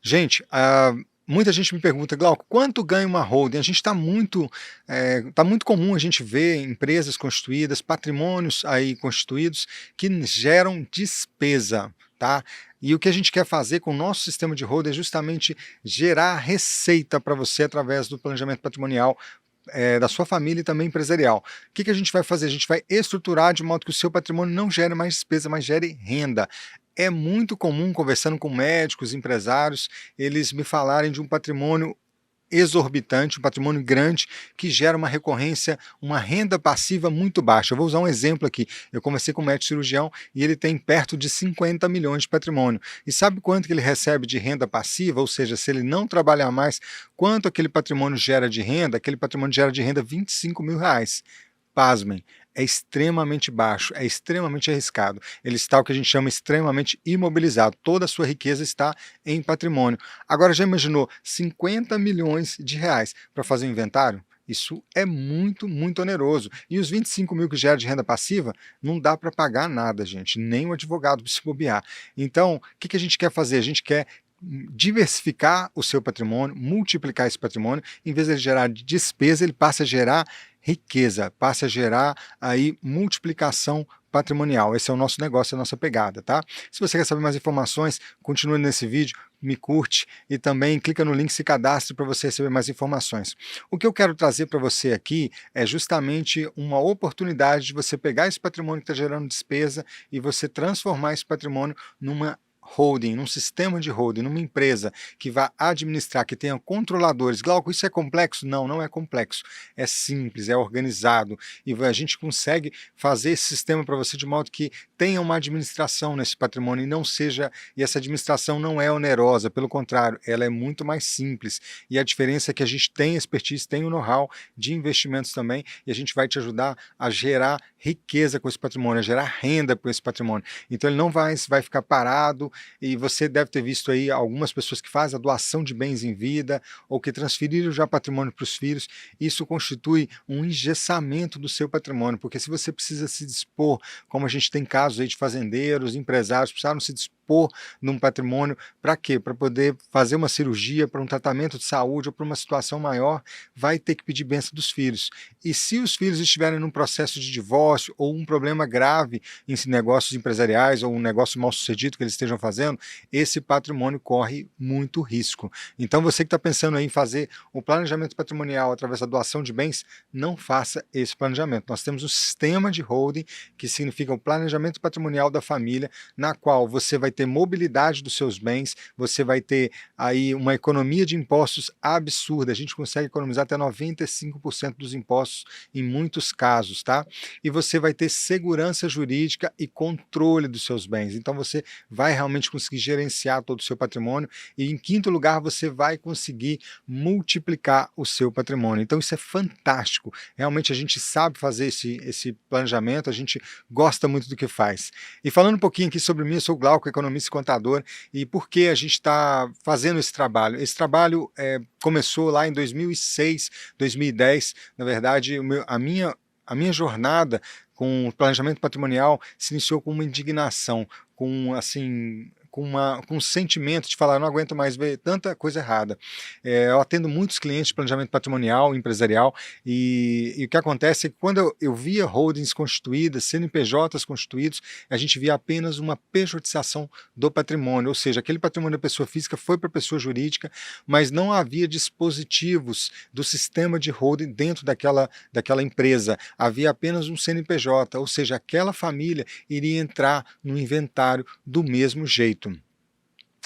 Gente, muita gente me pergunta: "Glauco, quanto ganha uma holding?". A gente tá muito comum a gente ver empresas constituídas, patrimônios aí constituídos, que geram despesa, tá. E o que a gente quer fazer com o nosso sistema de holding é justamente gerar receita para você através do planejamento patrimonial, da sua família e também empresarial. O que que a gente vai fazer? A gente vai estruturar de modo que o seu patrimônio não gere mais despesa, mas gere renda. É muito comum, conversando com médicos, empresários, eles me falarem de um patrimônio exorbitante, um patrimônio grande, que gera uma recorrência, uma renda passiva muito baixa. Eu vou usar um exemplo aqui. Eu conversei com um médico cirurgião e ele tem perto de 50 milhões de patrimônio. E sabe quanto que ele recebe de renda passiva? Ou seja, se ele não trabalhar mais, quanto aquele patrimônio gera de renda? Aquele patrimônio gera de renda R$ 25.000. Pasmem, é extremamente baixo, é extremamente arriscado. Ele está o que a gente chama extremamente imobilizado, toda a sua riqueza está em patrimônio. Agora já imaginou R$ 50 milhões para fazer um inventário? Isso é muito, muito oneroso. E os 25 mil que gera de renda passiva, não dá para pagar nada, gente, nem o advogado para se bobear. Então, o que que a gente quer fazer? A gente quer diversificar o seu patrimônio, multiplicar esse patrimônio, em vez de ele gerar despesa, ele passa a gerar riqueza, passa a gerar aí multiplicação patrimonial. Esse é o nosso negócio, a nossa pegada, tá? Se você quer saber mais informações, continue nesse vídeo, me curte e também clica no link, se cadastre para você receber mais informações. O que eu quero trazer para você aqui é justamente uma oportunidade de você pegar esse patrimônio que está gerando despesa e você transformar esse patrimônio numa holding, num sistema de holding, numa empresa que vá administrar, que tenha controladores. Glauco, isso é complexo? Não, não é complexo. É simples, é organizado e a gente consegue fazer esse sistema para você de modo que tenha uma administração nesse patrimônio e essa administração não é onerosa, pelo contrário, ela é muito mais simples. E a diferença é que a gente tem expertise, tem o know-how de investimentos também e a gente vai te ajudar a gerar riqueza com esse patrimônio, a gerar renda com esse patrimônio. Então ele não vai ficar parado, e você deve ter visto aí algumas pessoas que fazem a doação de bens em vida ou que transferiram já patrimônio para os filhos. Isso constitui um engessamento do seu patrimônio, porque se você precisa se dispor, como a gente tem casos aí de fazendeiros, empresários, precisaram se dispor num patrimônio, para quê? Para poder fazer uma cirurgia, para um tratamento de saúde ou para uma situação maior, vai ter que pedir bênção dos filhos. E se os filhos estiverem num processo de divórcio ou um problema grave em negócios empresariais ou um negócio mal sucedido que eles estejam fazendo, esse patrimônio corre muito risco. Então você que está pensando aí em fazer o planejamento patrimonial através da doação de bens, não faça esse planejamento. Nós temos um sistema de holding, que significa o planejamento patrimonial da família, na qual você vai ter mobilidade dos seus bens, você vai ter aí uma economia de impostos absurda. A gente consegue economizar até 95% dos impostos em muitos casos, tá? E você vai ter segurança jurídica e controle dos seus bens. Então você vai realmente conseguir gerenciar todo o seu patrimônio e, em quinto lugar, você vai conseguir multiplicar o seu patrimônio. Então isso é fantástico. Realmente a gente sabe fazer esse planejamento, a gente gosta muito do que faz. E falando um pouquinho aqui sobre mim, eu sou o Glauco, economista e contador, e por que a gente está fazendo esse trabalho? Esse trabalho começou lá em 2006, 2010, na verdade, a minha jornada com o planejamento patrimonial se iniciou com uma indignação, com assim, com um sentimento de falar: não aguento mais ver tanta coisa errada. Eu atendo muitos clientes de planejamento patrimonial, empresarial, e o que acontece é que quando eu via holdings constituídas, CNPJs constituídos, a gente via apenas uma pejotização do patrimônio, ou seja, aquele patrimônio da pessoa física foi para a pessoa jurídica, mas não havia dispositivos do sistema de holding dentro daquela empresa, havia apenas um CNPJ, ou seja, aquela família iria entrar no inventário do mesmo jeito.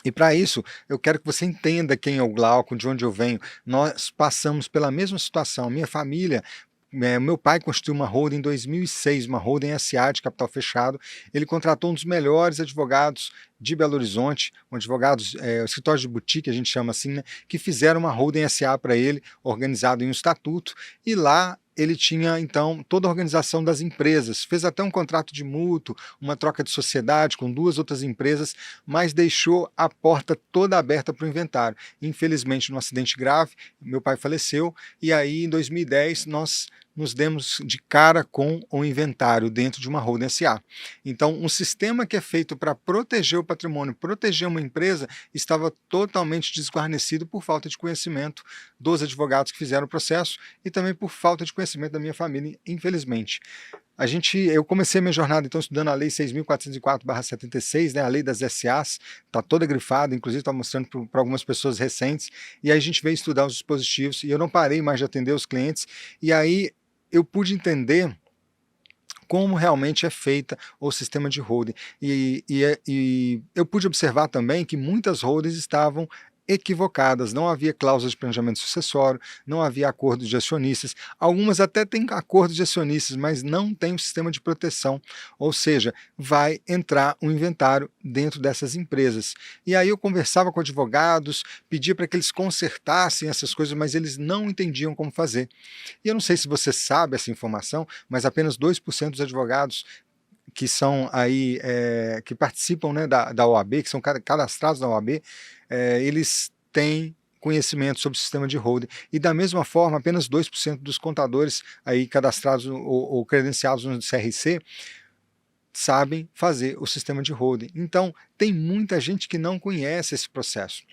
E para isso, eu quero que você entenda quem é o Glauco, de onde eu venho. Nós passamos pela mesma situação. Minha família, meu pai construiu uma holding em 2006, uma holding SA de capital fechado. Ele contratou um dos melhores advogados de Belo Horizonte, advogados, escritórios de boutique, a gente chama assim, né, que fizeram uma holding SA para ele, organizado em um estatuto, e lá ele tinha, então, toda a organização das empresas, fez até um contrato de mútuo, uma troca de sociedade com duas outras empresas, mas deixou a porta toda aberta para o inventário. Infelizmente, num acidente grave, meu pai faleceu, e aí em 2010 nós nos demos de cara com o inventário dentro de uma holding SA. Então, um sistema que é feito para proteger o patrimônio, proteger uma empresa, estava totalmente desguarnecido por falta de conhecimento dos advogados que fizeram o processo e também por falta de conhecimento da minha família, infelizmente. Eu comecei a minha jornada então estudando a lei 6.404/76, né, a lei das SAs, está toda grifada, inclusive está mostrando para algumas pessoas recentes, e aí a gente veio estudar os dispositivos, e eu não parei mais de atender os clientes, e aí eu pude entender como realmente é feita o sistema de holding. E eu pude observar também que muitas holdings estavam equivocadas, não havia cláusulas de planejamento sucessório, não havia acordo de acionistas, algumas até têm acordo de acionistas, mas não tem um sistema de proteção, ou seja, vai entrar um inventário dentro dessas empresas. E aí eu conversava com advogados, pedia para que eles consertassem essas coisas, mas eles não entendiam como fazer. E eu não sei se você sabe essa informação, mas apenas 2% dos advogados que são aí, que participam, né, da OAB, que são cadastrados na OAB, eles têm conhecimento sobre o sistema de holding. E da mesma forma, apenas 2% dos contadores aí cadastrados ou credenciados no CRC sabem fazer o sistema de holding. Então, tem muita gente que não conhece esse processo.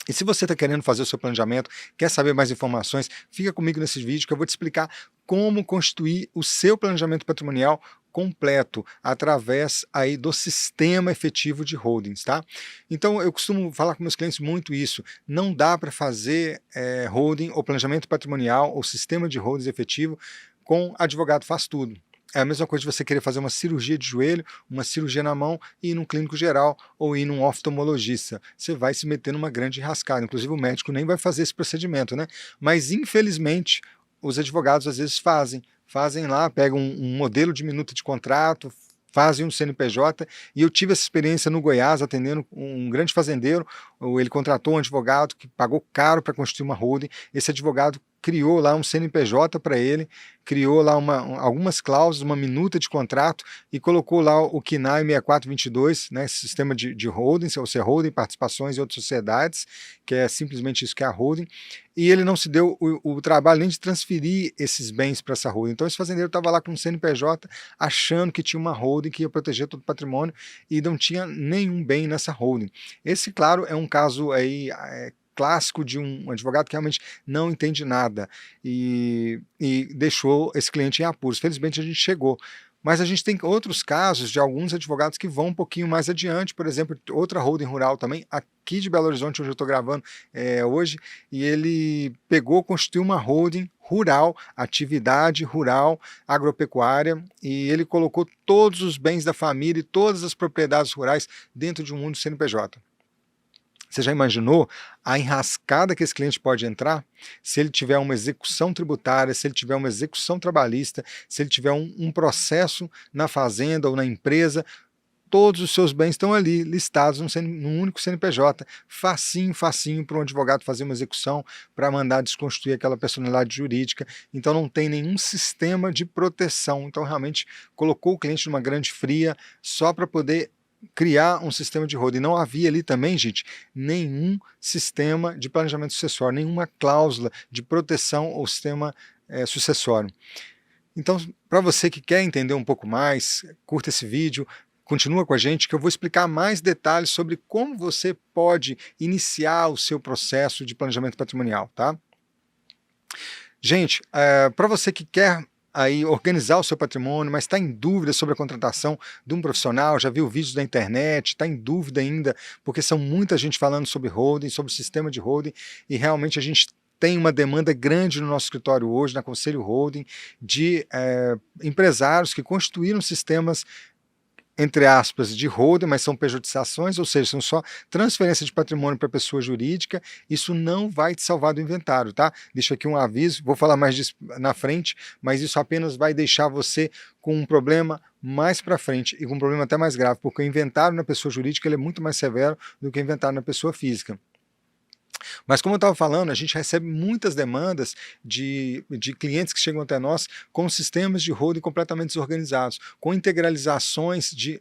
E se você está querendo fazer o seu planejamento, quer saber mais informações, fica comigo nesse vídeo que eu vou te explicar como construir o seu planejamento patrimonial completo através aí do sistema efetivo de holdings, tá? Então eu costumo falar com meus clientes muito isso, não dá para fazer holding ou planejamento patrimonial ou sistema de holdings efetivo com advogado faz tudo. É a mesma coisa de você querer fazer uma cirurgia de joelho, uma cirurgia na mão e ir num clínico geral ou ir num oftalmologista. Você vai se meter numa grande enrascada. Inclusive o médico nem vai fazer esse procedimento, né? Mas infelizmente os advogados às vezes fazem lá, pegam um modelo de minuta de contrato, fazem um CNPJ, e eu tive essa experiência no Goiás, atendendo um grande fazendeiro. Ele contratou um advogado que pagou caro para construir uma holding. Esse advogado criou lá um CNPJ para ele, criou lá algumas cláusulas, uma minuta de contrato e colocou lá o KNAI 6422, né, sistema de holding, ou seja, holding, participações em outras sociedades, que é simplesmente isso que é a holding, e ele não se deu o trabalho nem de transferir esses bens para essa holding. Então esse fazendeiro estava lá com um CNPJ achando que tinha uma holding que ia proteger todo o patrimônio e não tinha nenhum bem nessa holding. Esse, claro, é um caso aí clássico de um advogado que realmente não entende nada e deixou esse cliente em apuros. Felizmente a gente chegou. Mas a gente tem outros casos de alguns advogados que vão um pouquinho mais adiante, por exemplo, outra holding rural também, aqui de Belo Horizonte, onde eu estou gravando hoje, e ele constituiu uma holding rural, atividade rural, agropecuária, e ele colocou todos os bens da família e todas as propriedades rurais dentro de um único CNPJ. Você já imaginou a enrascada que esse cliente pode entrar se ele tiver uma execução tributária, se ele tiver uma execução trabalhista, se ele tiver um processo na fazenda ou na empresa? Todos os seus bens estão ali listados num único CNPJ, facinho para um advogado fazer uma execução para mandar desconstruir aquela personalidade jurídica. Então não tem nenhum sistema de proteção. Então realmente colocou o cliente numa grande fria só para poder criar um sistema de holding. Não havia ali também, gente, nenhum sistema de planejamento sucessório, nenhuma cláusula de proteção ou sistema sucessório. Então, para você que quer entender um pouco mais, curta esse vídeo, continua com a gente que eu vou explicar mais detalhes sobre como você pode iniciar o seu processo de planejamento patrimonial, tá? Gente, para você que quer aí organizar o seu patrimônio, mas está em dúvida sobre a contratação de um profissional, já viu vídeos da internet, está em dúvida ainda, porque são muita gente falando sobre holding, sobre o sistema de holding, e realmente a gente tem uma demanda grande no nosso escritório hoje, na Conselho Holding, de empresários que constituíram sistemas, entre aspas, de holding, mas são pejotizações, ou seja, são só transferência de patrimônio para pessoa jurídica. Isso não vai te salvar do inventário, tá? Deixa aqui um aviso, vou falar mais disso na frente, mas isso apenas vai deixar você com um problema mais para frente e com um problema até mais grave, porque o inventário na pessoa jurídica ele é muito mais severo do que o inventário na pessoa física. Mas como eu estava falando, a gente recebe muitas demandas de clientes que chegam até nós com sistemas de holding completamente desorganizados, com integralizações de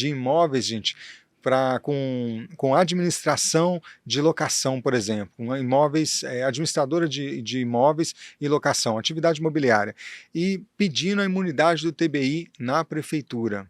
imóveis, gente, com administração de locação, por exemplo, administradora de imóveis e locação, atividade imobiliária, e pedindo a imunidade do TBI na prefeitura.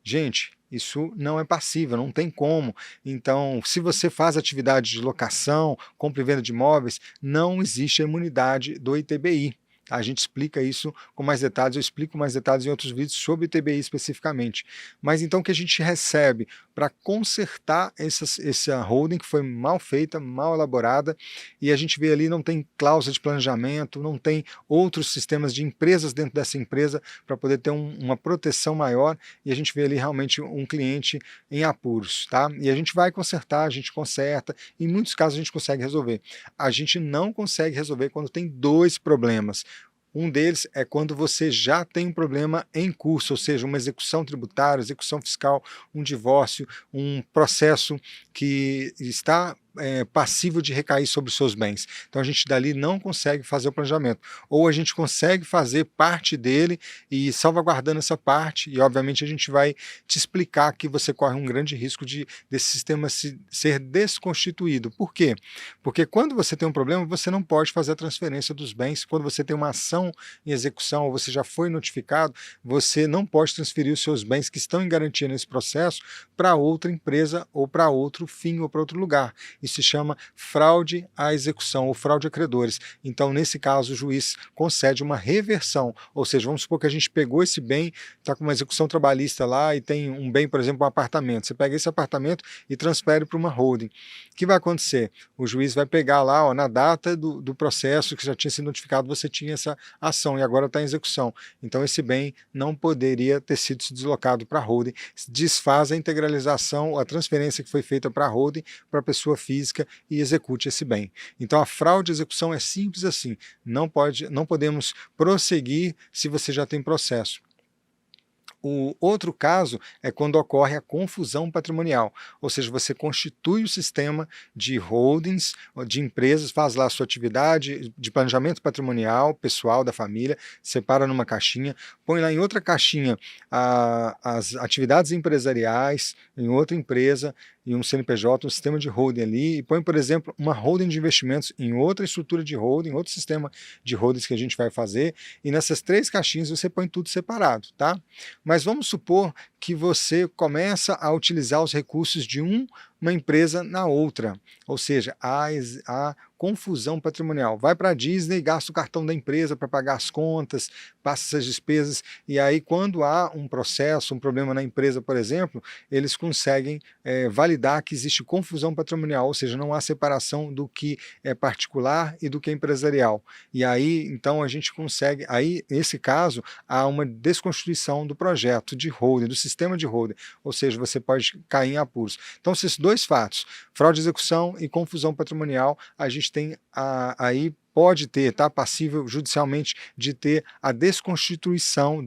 Gente, isso não é passível, não tem como. Então, se você faz atividade de locação, compra e venda de imóveis, não existe a imunidade do ITBI. A gente explica isso com mais detalhes, eu explico mais detalhes em outros vídeos sobre o ITBI especificamente. Mas então o que a gente recebe para consertar essa holding que foi mal feita, mal elaborada, e a gente vê ali não tem cláusula de planejamento, não tem outros sistemas de empresas dentro dessa empresa para poder ter uma proteção maior, e a gente vê ali realmente um cliente em apuros, tá? E a gente vai consertar, a gente conserta, em muitos casos a gente consegue resolver. A gente não consegue resolver quando tem dois problemas. Um deles é quando você já tem um problema em curso, ou seja, uma execução tributária, execução fiscal, um divórcio, um processo que está passível de recair sobre os seus bens. Então a gente dali não consegue fazer o planejamento. Ou a gente consegue fazer parte dele e salvaguardando essa parte, e obviamente a gente vai te explicar que você corre um grande risco desse sistema ser desconstituído. Por quê? Porque quando você tem um problema, você não pode fazer a transferência dos bens. Quando você tem uma ação em execução, ou você já foi notificado, você não pode transferir os seus bens que estão em garantia nesse processo para outra empresa ou para outro fim ou para outro lugar. Isso se chama fraude à execução ou fraude a credores. Então, nesse caso, o juiz concede uma reversão, ou seja, vamos supor que a gente pegou esse bem, está com uma execução trabalhista lá e tem um bem, por exemplo, um apartamento. Você pega esse apartamento e transfere para uma holding. O que vai acontecer? O juiz vai pegar lá, ó, na data do processo que já tinha sido notificado, você tinha essa ação e agora está em execução. Então, esse bem não poderia ter sido deslocado para a holding. Desfaz a integralização, a transferência que foi feita para a holding, para a pessoa física e execute esse bem. Então a fraude de execução é simples assim, não podemos prosseguir se você já tem processo. O outro caso é quando ocorre a confusão patrimonial, ou seja, você constitui o sistema de holdings, de empresas, faz lá a sua atividade de planejamento patrimonial, pessoal da família, separa numa caixinha, põe lá em outra caixinha as atividades empresariais, em outra empresa, em um CNPJ, um sistema de holding ali, e põe, por exemplo, uma holding de investimentos em outra estrutura de holding, outro sistema de holdings que a gente vai fazer, e nessas três caixinhas você põe tudo separado, tá? Mas vamos supor que você começa a utilizar os recursos de uma empresa na outra, ou seja, a confusão patrimonial. Vai para a Disney, gasta o cartão da empresa para pagar as contas, passa essas despesas, e aí quando há um processo, um problema na empresa, por exemplo, eles conseguem validar que existe confusão patrimonial, ou seja, não há separação do que é particular e do que é empresarial. E aí, então, a gente consegue, aí, nesse caso, há uma desconstituição do projeto de holding, do sistema de holding, ou seja, você pode cair em apuros. Então, esses dois fatos, fraude de execução e confusão patrimonial, a gente tem aí pode ter, tá, passível judicialmente de ter a desconstrução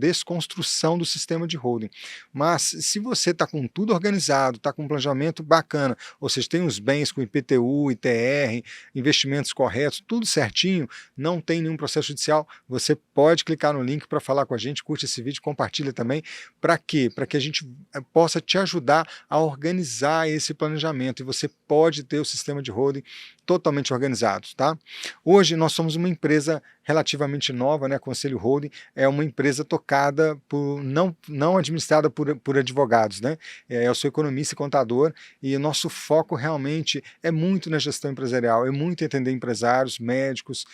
do sistema de holding. Mas se você está com tudo organizado, está com um planejamento bacana, ou seja, tem os bens com IPTU, ITR, investimentos corretos, tudo certinho, não tem nenhum processo judicial, você pode clicar no link para falar com a gente, curte esse vídeo, compartilha também. Para quê? Para que a gente possa te ajudar a organizar esse planejamento e você pode ter o sistema de holding totalmente organizado, tá? Hoje nós somos uma empresa relativamente nova, né? Conselho Holding é uma empresa tocada por, não administrada por advogados, né? Eu sou economista e contador e o nosso foco realmente é muito na gestão empresarial, é muito entender empresários, médicos,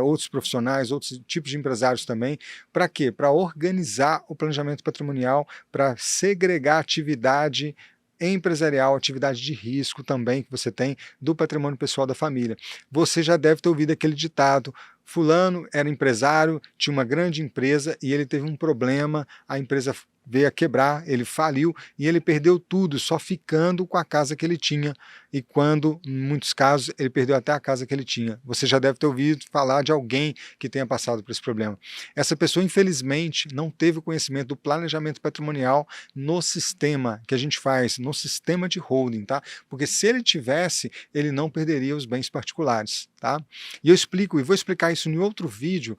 outros profissionais, outros tipos de empresários também. Para quê? Para organizar o planejamento patrimonial, para segregar atividade empresarial, atividade de risco também que você tem do patrimônio pessoal da família. Você já deve ter ouvido aquele ditado: fulano era empresário, tinha uma grande empresa e ele teve um problema, a empresa veio a quebrar, ele faliu e ele perdeu tudo, só ficando com a casa que ele tinha. E quando, em muitos casos, ele perdeu até a casa que ele tinha. Você já deve ter ouvido falar de alguém que tenha passado por esse problema. Essa pessoa, infelizmente, não teve o conhecimento do planejamento patrimonial no sistema que a gente faz, no sistema de holding, tá? Porque se ele tivesse, ele não perderia os bens particulares, tá? E eu explico, e vou explicar isso em outro vídeo,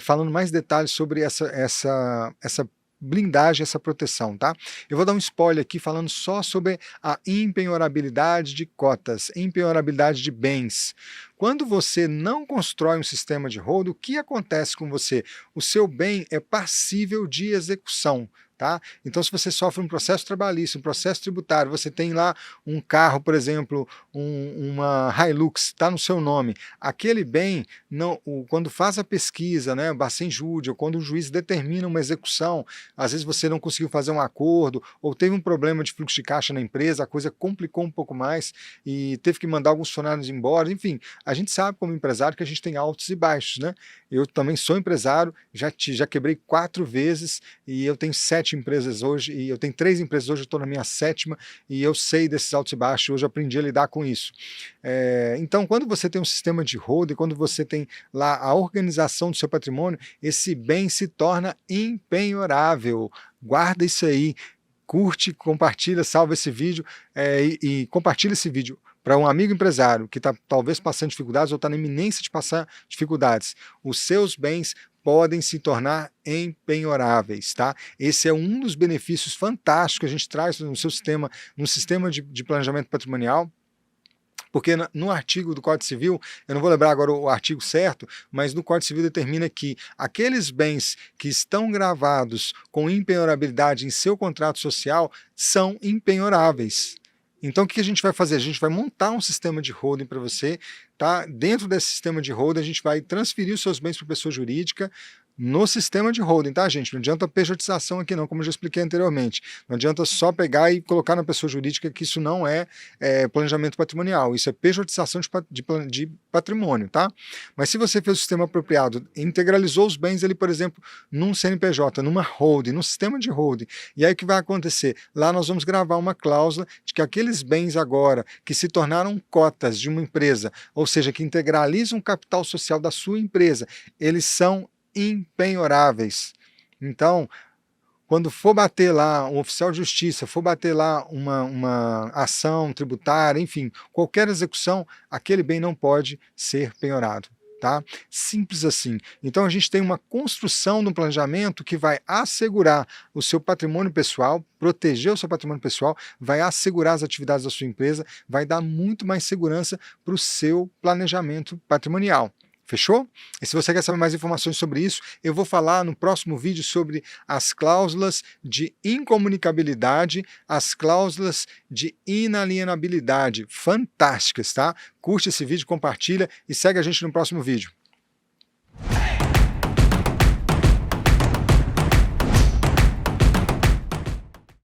falando mais detalhes sobre essa blindagem, essa proteção, tá? Eu vou dar um spoiler aqui falando só sobre a impenhorabilidade de cotas, impenhorabilidade de bens. Quando você não constrói um sistema de hold, o que acontece com você? O seu bem é passível de execução. Tá? Então, se você sofre um processo trabalhista, um processo tributário, você tem lá um carro, por exemplo, uma Hilux, está no seu nome, aquele bem, quando faz a pesquisa, né, Bacen Júri, ou quando o juiz determina uma execução, às vezes você não conseguiu fazer um acordo, ou teve um problema de fluxo de caixa na empresa, a coisa complicou um pouco mais e teve que mandar alguns funcionários embora, enfim, a gente sabe como empresário que a gente tem altos e baixos, né? Eu também sou empresário, já quebrei 4 vezes e eu tenho 7 empresas hoje, e eu tenho 3 empresas hoje, eu estou na minha 7ª, e eu sei desses altos e baixos, hoje eu aprendi a lidar com isso. Então, quando você tem um sistema de holding, quando você tem lá a organização do seu patrimônio, esse bem se torna impenhorável. Guarda isso aí, curte, compartilha, salva esse vídeo e compartilha esse vídeo para um amigo empresário que está talvez passando dificuldades ou está na iminência de passar dificuldades. Os seus bens podem se tornar empenhoráveis, tá? Esse é um dos benefícios fantásticos que a gente traz no seu sistema, no sistema de planejamento patrimonial, porque no artigo do Código Civil, eu não vou lembrar agora o artigo certo, mas no Código Civil determina que aqueles bens que estão gravados com impenhorabilidade em seu contrato social são impenhoráveis. Então, o que a gente vai fazer? A gente vai montar um sistema de holding para você, tá? Dentro desse sistema de holding, a gente vai transferir os seus bens para pessoa jurídica no sistema de holding, tá, gente? Não adianta pejotização aqui não, como eu já expliquei anteriormente. Não adianta só pegar e colocar na pessoa jurídica, que isso não é planejamento patrimonial, isso é pejotização de patrimônio, tá? Mas se você fez o sistema apropriado, integralizou os bens ali, por exemplo, num CNPJ, numa holding, num sistema de holding, e aí o que vai acontecer? Lá nós vamos gravar uma cláusula de que aqueles bens agora que se tornaram cotas de uma empresa, ou seja, que integralizam o capital social da sua empresa, eles são impenhoráveis. Então, quando for bater lá um oficial de justiça, for bater lá uma ação tributária, enfim, qualquer execução, aquele bem não pode ser penhorado. Tá? Simples assim. Então a gente tem uma construção de um planejamento que vai assegurar o seu patrimônio pessoal, proteger o seu patrimônio pessoal, vai assegurar as atividades da sua empresa, vai dar muito mais segurança para o seu planejamento patrimonial. Fechou? E se você quer saber mais informações sobre isso, eu vou falar no próximo vídeo sobre as cláusulas de incomunicabilidade, as cláusulas de inalienabilidade, fantásticas, tá? Curte esse vídeo, compartilha e segue a gente no próximo vídeo.